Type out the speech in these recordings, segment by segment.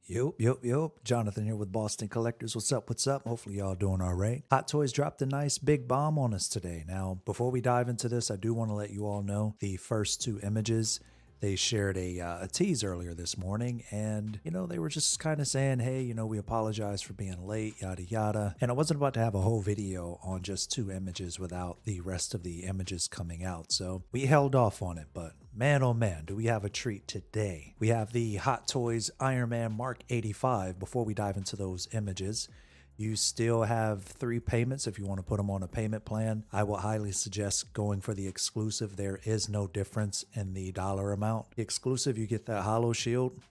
Yup. Jonathan here with Boston Collectors. What's up? What's up? Hopefully, y'all doing all right. Hot Toys dropped a nice big bomb on us today. Now, before we dive into this, I do want to let you all know the first two images. They shared a tease earlier this morning, and they were just kind of saying, "Hey, we apologize for being late, yada yada." And I wasn't about to have a whole video on just two images without the rest of the images coming out, so we held off on it. But man, oh man, do we have a treat today. We have the Hot Toys Iron Man Mark 85. Before we dive into those images, you still have 3 payments if you want to put them on a payment plan. I will highly suggest going for the exclusive. There is no difference in the dollar amount. The exclusive, you get that hollow shield.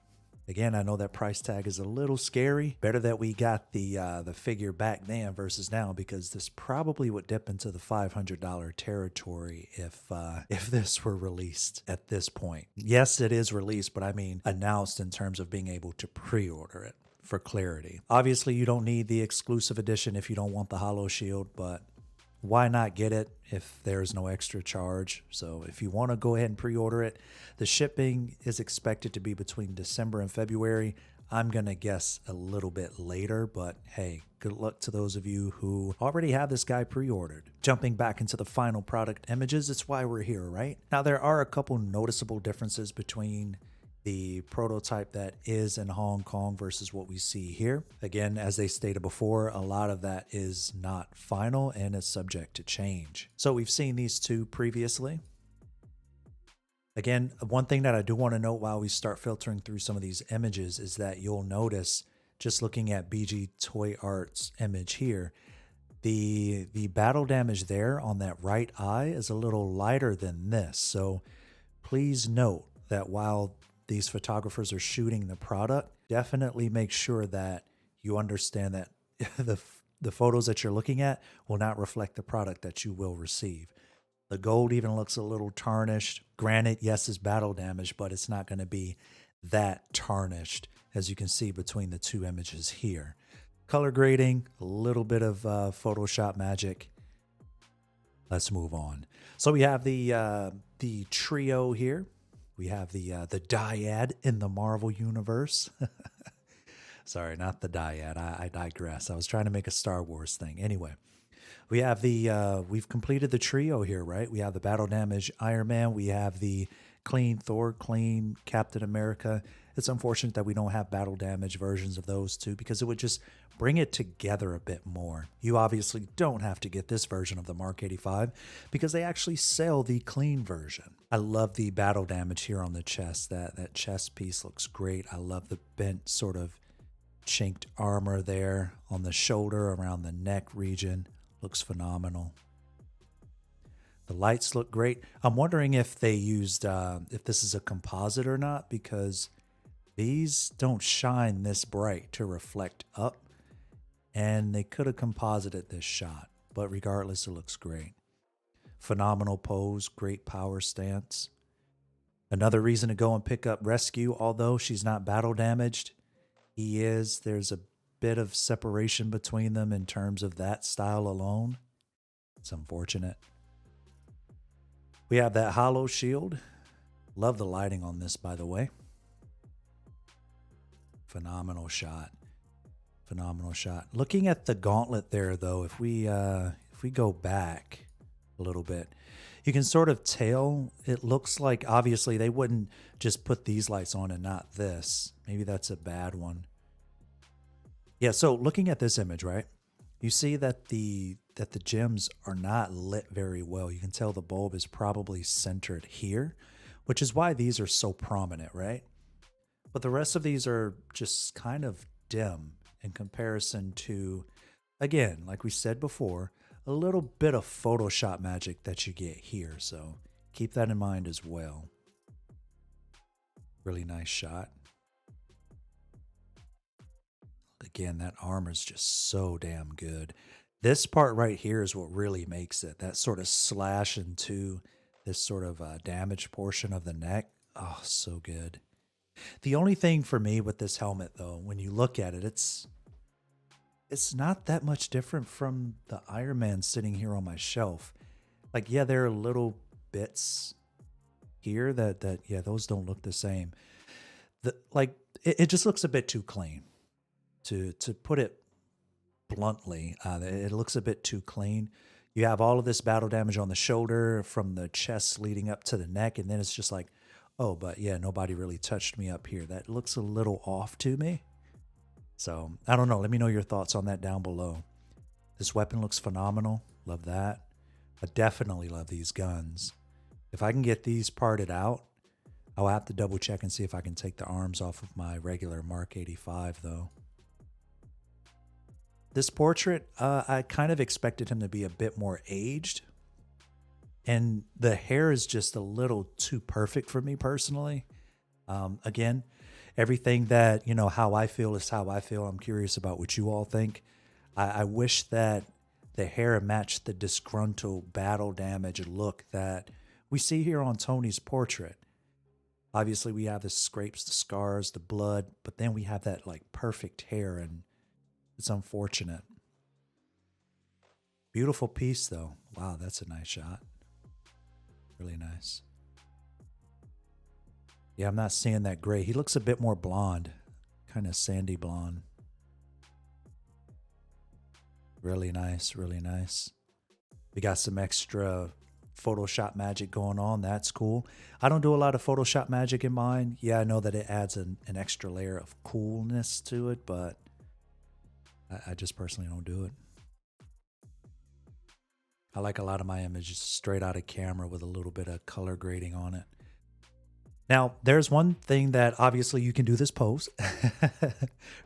Again, I know that price tag is a little scary. Better that we got the figure back then versus now, because this probably would dip into the $500 territory if this were released at this point. Yes, it is released, but I mean announced in terms of being able to pre-order it for clarity. Obviously, you don't need the exclusive edition if you don't want the hollow shield, but why not get it if there's no extra charge? So if you want to go ahead and pre-order it, the shipping is expected to be between December and February. I'm going to guess a little bit later, but hey, good luck to those of you who already have this guy pre-ordered. Jumping back into the final product images, it's why we're here, right? Now, there are a couple noticeable differences between the prototype that is in Hong Kong versus what we see here. Again, as they stated before, a lot of that is not final and is subject to change. So we've seen these two previously. Again, one thing that I do want to note while we start filtering through some of these images is that you'll notice, just looking at BG Toy Art's image here, the battle damage there on that right eye is a little lighter than this. So please note that while these photographers are shooting the product, definitely make sure that you understand that the photos that you're looking at will not reflect the product that you will receive. The gold even looks a little tarnished. Granted, yes, it's battle damage, but it's not going to be that tarnished, as you can see between the two images here. Color grading, a little bit of Photoshop magic. Let's move on. So we have the trio here. We have the dyad in the Marvel Universe. Sorry, not the dyad. I digress. I was trying to make a Star Wars thing. Anyway, we have we've completed the trio here, right? We have the battle damage Iron Man. We have the clean Thor, clean Captain America. It's unfortunate that we don't have battle damage versions of those two, because it would just bring it together a bit more. You obviously don't have to get this version of the Mark 85 because they actually sell the clean version. I love the battle damage here on the chest. That chest piece looks great. I love the bent sort of chinked armor there on the shoulder, around the neck region. Looks phenomenal. The lights look great. I'm wondering if they used, if this is a composite or not, because these don't shine this bright to reflect up, and they could have composited this shot, but regardless, it looks great. Phenomenal pose, great power stance. Another reason to go and pick up Rescue, although she's not battle damaged. He is. There's a bit of separation between them in terms of that style alone. It's unfortunate. We have that hollow shield. Love the lighting on this, by the way. Phenomenal shot. Phenomenal shot. Looking at the gauntlet there, though, if we go back a little bit, you can sort of tell, it looks like obviously they wouldn't just put these lights on and not this. Maybe that's a bad one. Yeah, so looking at this image, right? You see that the gems are not lit very well. You can tell the bulb is probably centered here, which is why these are so prominent, right? But the rest of these are just kind of dim in comparison to, again, like we said before, a little bit of Photoshop magic that you get here. So keep that in mind as well. Really nice shot. Again, that armor is just so damn good. This part right here is what really makes it. That sort of slash into this sort of damaged portion of the neck. Oh, so good. The only thing for me with this helmet, though, when you look at it, it's not that much different from the Iron Man sitting here on my shelf. Like, yeah, there are little bits here that yeah, those don't look the same. It just looks a bit too clean. To put it bluntly, it looks a bit too clean. You have all of this battle damage on the shoulder from the chest leading up to the neck, and then it's just like, oh, but yeah, nobody really touched me up here. That looks a little off to me. So I don't know. Let me know your thoughts on that down below. This weapon looks phenomenal. Love that. I definitely love these guns. If I can get these parted out, I'll have to double check and see if I can take the arms off of my regular Mark 85 though. This portrait, I kind of expected him to be a bit more aged. And the hair is just a little too perfect for me personally. Again, everything that, you know, how I feel is how I feel. I'm curious about what you all think. I wish that the hair matched the disgruntled battle damage look that we see here on Tony's portrait. Obviously, we have the scrapes, the scars, the blood, but then we have that like perfect hair, and it's unfortunate. Beautiful piece, though. Wow, that's a nice shot. Really nice. Yeah, I'm not seeing that gray. He looks a bit more blonde, kind of sandy blonde. Really nice, really nice. We got some extra Photoshop magic going on. That's cool. I don't do a lot of Photoshop magic in mine. Yeah, I know that it adds an extra layer of coolness to it, but I just personally don't do it. I like a lot of my images straight out of camera with a little bit of color grading on it. Now, there's one thing that obviously you can do this pose.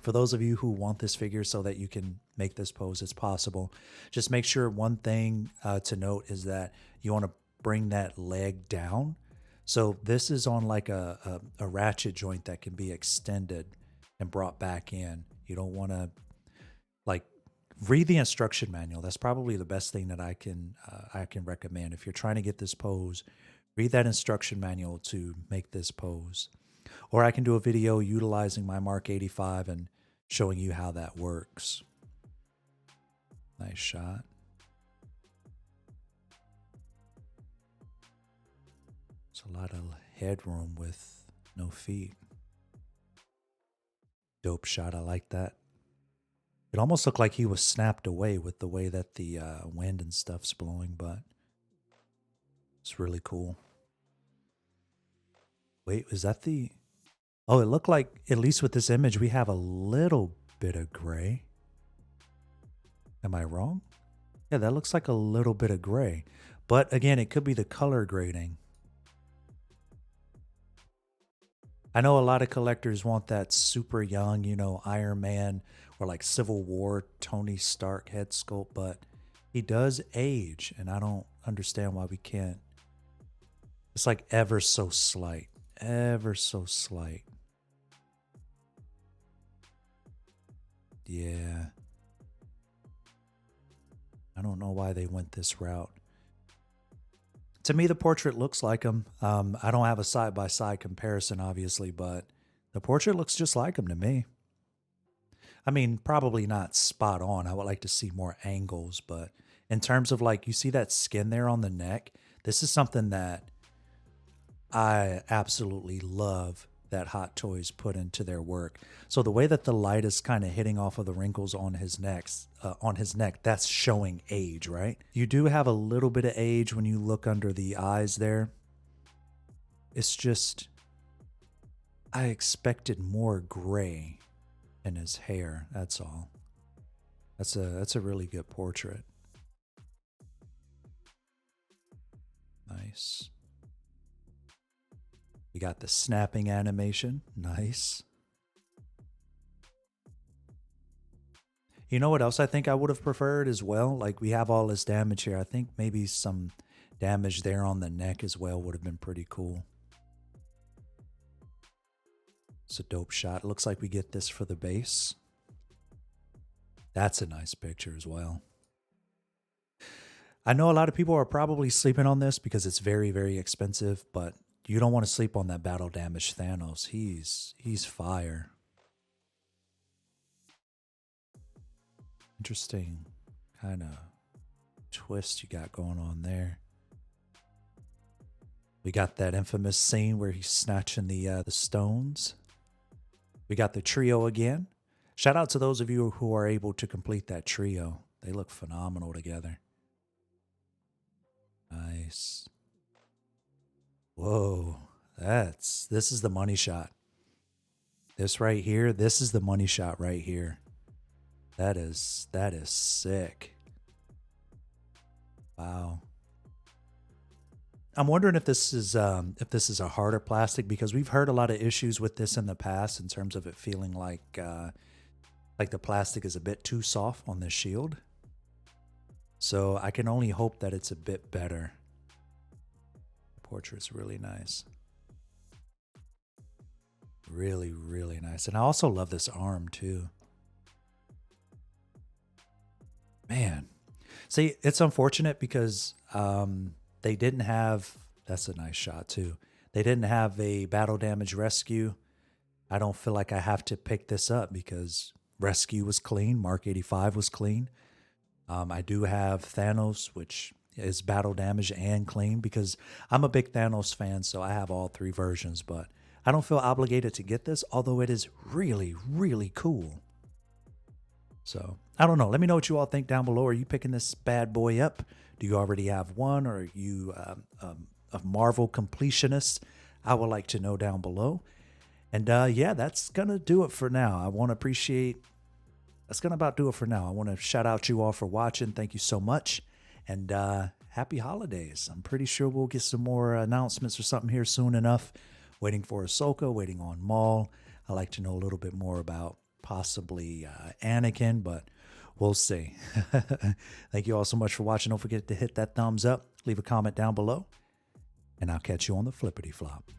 For those of you who want this figure so that you can make this pose, it's possible. Just make sure one thing to note is that you want to bring that leg down. So this is on like a ratchet joint that can be extended and brought back in. You don't want to like read the instruction manual. That's probably the best thing that I can recommend. If you're trying to get this pose, read that instruction manual to make this pose. Or I can do a video utilizing my Mark 85 and showing you how that works. Nice shot. It's a lot of headroom with no feet. Dope shot. I like that. It almost looked like he was snapped away with the way that the wind and stuff's blowing, but it's really cool. Wait, is that the... Oh, it looked like, at least with this image, we have a little bit of gray. Am I wrong? Yeah, that looks like a little bit of gray. But again, it could be the color grading. I know a lot of collectors want that super young, you know, Iron Man or like Civil War Tony Stark head sculpt, but he does age, and I don't understand why we can't. It's like ever so slight. Ever so slight. Yeah. I don't know why they went this route. To me, the portrait looks like him. I don't have a side-by-side comparison, obviously, but the portrait looks just like him to me. I mean, probably not spot on. I would like to see more angles, but in terms of like, you see that skin there on the neck? This is something that I absolutely love that Hot Toys put into their work. So the way that the light is kind of hitting off of the wrinkles on his neck, that's showing age, right? You do have a little bit of age when you look under the eyes there. It's just, I expected more gray in his hair. That's all. That's a really good portrait. Nice. We got the snapping animation. Nice. You know what else I think I would have preferred as well? Like, we have all this damage here. I think maybe some damage there on the neck as well would have been pretty cool. It's a dope shot. It looks like we get this for the base. That's a nice picture as well. I know a lot of people are probably sleeping on this because it's very, very expensive, but you don't want to sleep on that battle damage Thanos. He's fire. Interesting kind of twist you got going on there. We got that infamous scene where he's snatching the stones. We got the trio again. Shout out to those of you who are able to complete that trio. They look phenomenal together. Nice. Whoa. This is the money shot. This right here, this is the money shot right here. That is sick. Wow. I'm wondering if this is a harder plastic, because we've heard a lot of issues with this in the past in terms of it feeling like the plastic is a bit too soft on this shield. So I can only hope that it's a bit better. The portrait's really nice. Really, really nice. And I also love this arm too. Man. See, it's unfortunate because they didn't have, that's a nice shot too. They didn't have a battle damage rescue. I don't feel like I have to pick this up because rescue was clean. Mark 85 was clean. I do have Thanos, which is battle damage and clean, because I'm a big Thanos fan, so I have all three versions, but I don't feel obligated to get this, although it is really, really cool. So I don't know. Let me know what you all think down below. Are you picking this bad boy up? Do you already have one? Or are you a Marvel completionist? I would like to know down below. And yeah, that's going to do it for now. That's going to about do it for now. I want to shout out you all for watching. Thank you so much. And happy holidays. I'm pretty sure we'll get some more announcements or something here soon enough. Waiting for Ahsoka, waiting on Maul. I like to know a little bit more about possibly Anakin, but we'll see. Thank you all so much for watching. Don't forget to hit that thumbs up, leave a comment down below, and I'll catch you on the flippity flop.